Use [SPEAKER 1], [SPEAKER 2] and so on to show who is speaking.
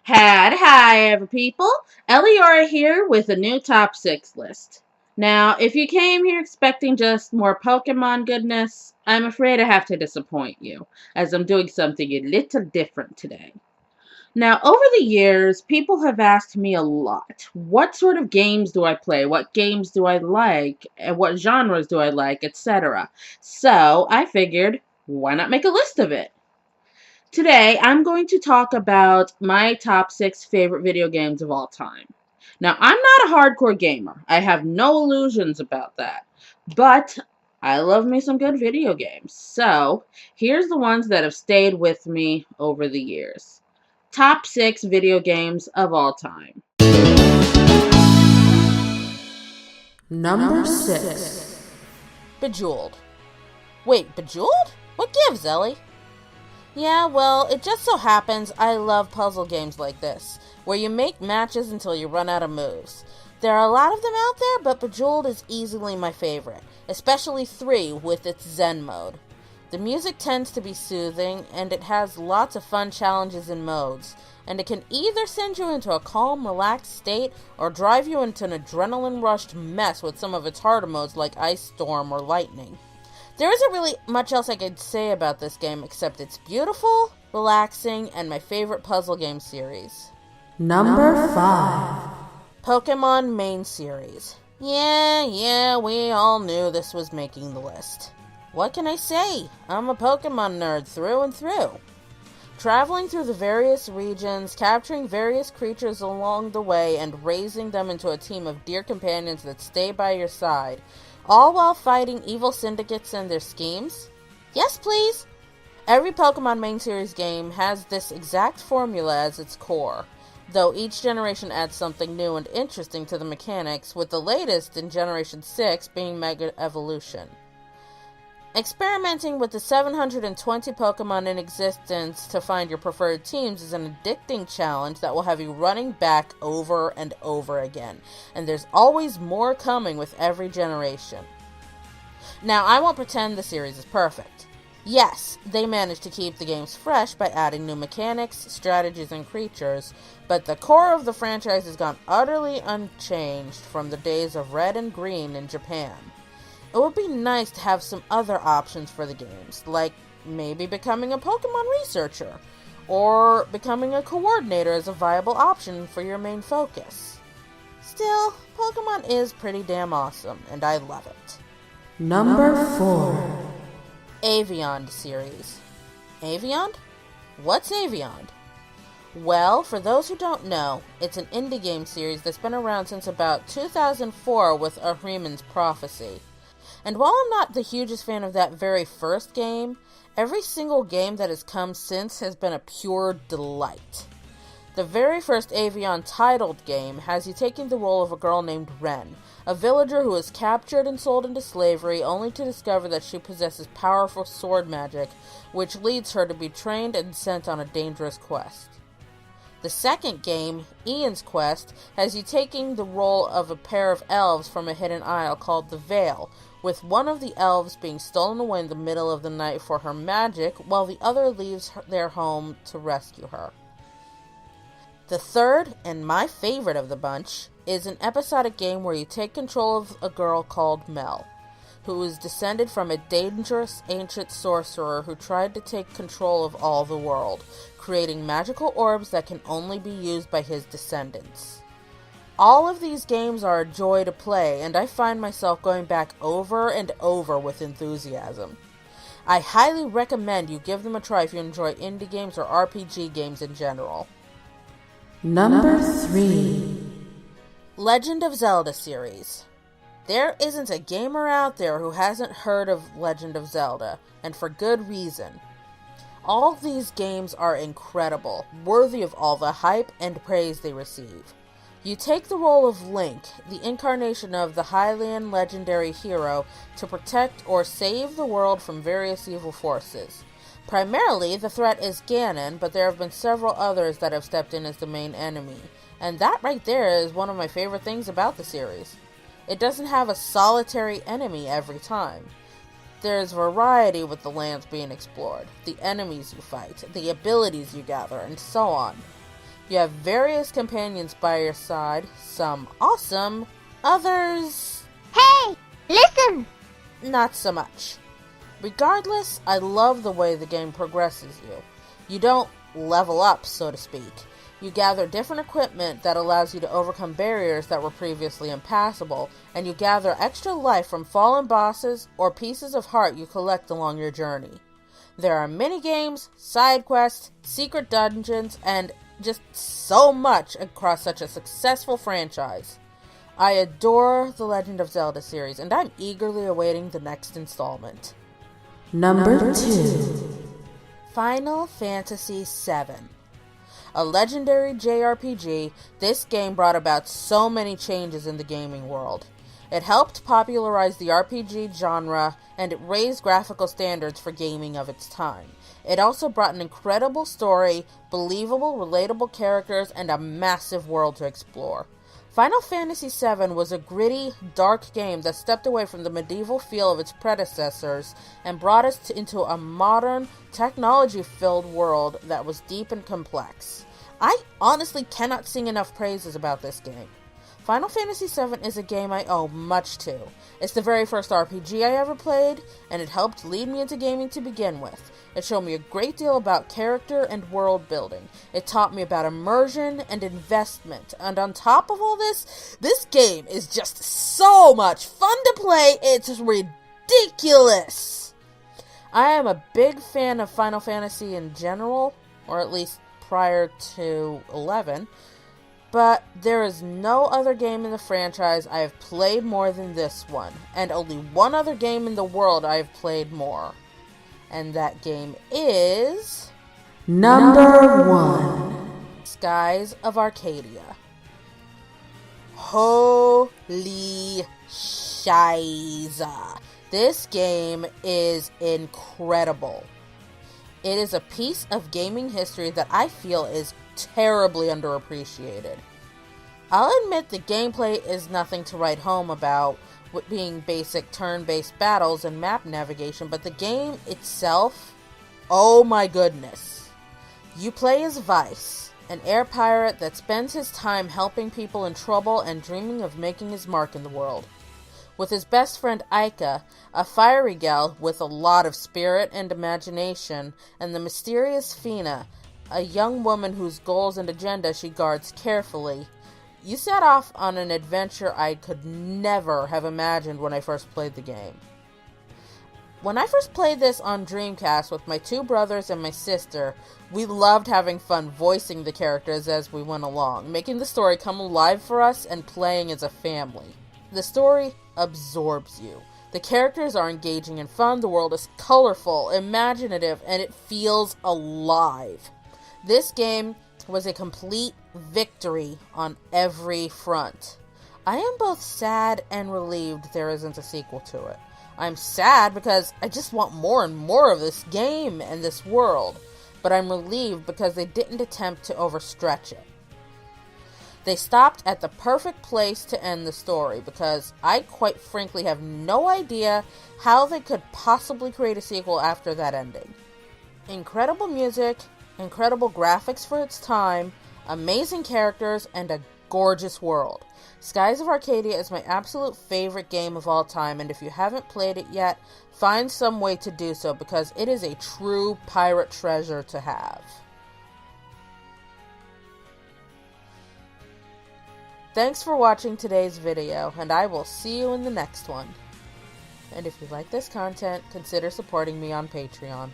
[SPEAKER 1] Hi, ever people. Eliora here with a new top 6 list. Now, if you came here expecting just more Pokemon goodness, I'm afraid I have to disappoint you, as I'm doing something a little different today. Now, over the years, people have asked me a lot, what sort of games do I play? What games do I like? And what genres do I like, etc. So, I figured, why not make a list of it? Today, I'm going to talk about my top 6 favorite video games of all time. Now, I'm not a hardcore gamer. I have no illusions about that. But I love me some good video games. So, here's the ones that have stayed with me over the years. Top 6 video games of all time.
[SPEAKER 2] Number 6.
[SPEAKER 3] Bejeweled. Wait, Bejeweled? What gives, Ellie? Yeah, well, it just so happens I love puzzle games like this, where you make matches until you run out of moves. There are a lot of them out there, but Bejeweled is easily my favorite, especially 3 with its Zen mode. The music tends to be soothing, and it has lots of fun challenges and modes, and it can either send you into a calm, relaxed state, or drive you into an adrenaline-rushed mess with some of its harder modes like Ice Storm or Lightning. There isn't really much else I could say about this game except it's beautiful, relaxing, and my favorite puzzle game series.
[SPEAKER 2] Number 5.
[SPEAKER 3] Pokemon main series. Yeah, we all knew this was making the list. What can I say? I'm a Pokemon nerd through and through. Traveling through the various regions, capturing various creatures along the way, and raising them into a team of dear companions that stay by your side, all while fighting evil syndicates and their schemes? Yes, please! Every Pokemon main series game has this exact formula as its core, though each generation adds something new and interesting to the mechanics, with the latest in Generation 6 being Mega Evolution. Experimenting with the 720 Pokemon in existence to find your preferred teams is an addicting challenge that will have you running back over and over again, and there's always more coming with every generation. Now, I won't pretend the series is perfect. Yes, they managed to keep the games fresh by adding new mechanics, strategies, and creatures, but the core of the franchise has gone utterly unchanged from the days of Red and Green in Japan. It would be nice to have some other options for the games, like maybe becoming a Pokemon researcher, or becoming a coordinator as a viable option for your main focus. Still, Pokemon is pretty damn awesome, and I love it.
[SPEAKER 2] Number 4.
[SPEAKER 3] Avion series. Avion? What's Avion? Well, for those who don't know, it's an indie game series that's been around since about 2004 with Ahriman's Prophecy. And while I'm not the hugest fan of that very first game, every single game that has come since has been a pure delight. The very first Avion titled game has you taking the role of a girl named Ren, a villager who is captured and sold into slavery only to discover that she possesses powerful sword magic, which leads her to be trained and sent on a dangerous quest. The second game, Ian's Quest, has you taking the role of a pair of elves from a hidden isle called the Vale, with one of the elves being stolen away in the middle of the night for her magic, while the other leaves their home to rescue her. The third, and my favorite of the bunch, is an episodic game where you take control of a girl called Mel, who is descended from a dangerous ancient sorcerer who tried to take control of all the world, creating magical orbs that can only be used by his descendants. All of these games are a joy to play, and I find myself going back over and over with enthusiasm. I highly recommend you give them a try if you enjoy indie games or RPG games in general.
[SPEAKER 2] Number 3.
[SPEAKER 3] Legend of Zelda series. There isn't a gamer out there who hasn't heard of Legend of Zelda, and for good reason. All these games are incredible, worthy of all the hype and praise they receive. You take the role of Link, the incarnation of the Hylian legendary hero, to protect or save the world from various evil forces. Primarily, the threat is Ganon, but there have been several others that have stepped in as the main enemy. And that right there is one of my favorite things about the series. It doesn't have a solitary enemy every time. There's variety with the lands being explored, the enemies you fight, the abilities you gather, and so on. You have various companions by your side, some awesome, others
[SPEAKER 4] Hey, listen!
[SPEAKER 3] not so much. Regardless, I love the way the game progresses you. You don't level up, so to speak. You gather different equipment that allows you to overcome barriers that were previously impassable, and you gather extra life from fallen bosses or pieces of heart you collect along your journey. There are mini-games, side quests, secret dungeons, and just so much across such a successful franchise. I adore the Legend of Zelda series, and I'm eagerly awaiting the next installment.
[SPEAKER 2] Number 2.
[SPEAKER 3] Final Fantasy VII. A legendary JRPG, this game brought about so many changes in the gaming world. It helped popularize the RPG genre, and it raised graphical standards for gaming of its time. It also brought an incredible story, believable, relatable characters, and a massive world to explore. Final Fantasy VII was a gritty, dark game that stepped away from the medieval feel of its predecessors and brought us into a modern, technology-filled world that was deep and complex. I honestly cannot sing enough praises about this game. Final Fantasy VII is a game I owe much to. It's the very first RPG I ever played, and it helped lead me into gaming to begin with. It showed me a great deal about character and world building. It taught me about immersion and investment. And on top of all this game is just so much fun to play, it's ridiculous! I am a big fan of Final Fantasy in general, or at least prior to 11, but there is no other game in the franchise I have played more than this one, and only one other game in the world I have played more. And that game is...
[SPEAKER 2] Number 1.
[SPEAKER 3] Skies of Arcadia. Holy shiza. This game is incredible. It is a piece of gaming history that I feel is terribly underappreciated. I'll admit the gameplay is nothing to write home about, with being basic turn-based battles and map navigation, but the game itself, oh my goodness. You play as Vice, an air pirate that spends his time helping people in trouble and dreaming of making his mark in the world. With his best friend Aika, a fiery gal with a lot of spirit and imagination, and the mysterious Fina, a young woman whose goals and agenda she guards carefully, you set off on an adventure I could never have imagined when I first played the game. When I first played this on Dreamcast with my 2 brothers and my sister, we loved having fun voicing the characters as we went along, making the story come alive for us and playing as a family. The story absorbs you. The characters are engaging and fun, the world is colorful, imaginative, and it feels alive. This game was a complete victory on every front. I am both sad and relieved there isn't a sequel to it. I'm sad because I just want more and more of this game and this world, but I'm relieved because they didn't attempt to overstretch it. They stopped at the perfect place to end the story because I quite frankly have no idea how they could possibly create a sequel after that ending. Incredible music, incredible graphics for its time, amazing characters, and a gorgeous world. Skies of Arcadia is my absolute favorite game of all time, and if you haven't played it yet, find some way to do so because it is a true pirate treasure to have. Thanks for watching today's video, and I will see you in the next one. And if you like this content, consider supporting me on Patreon.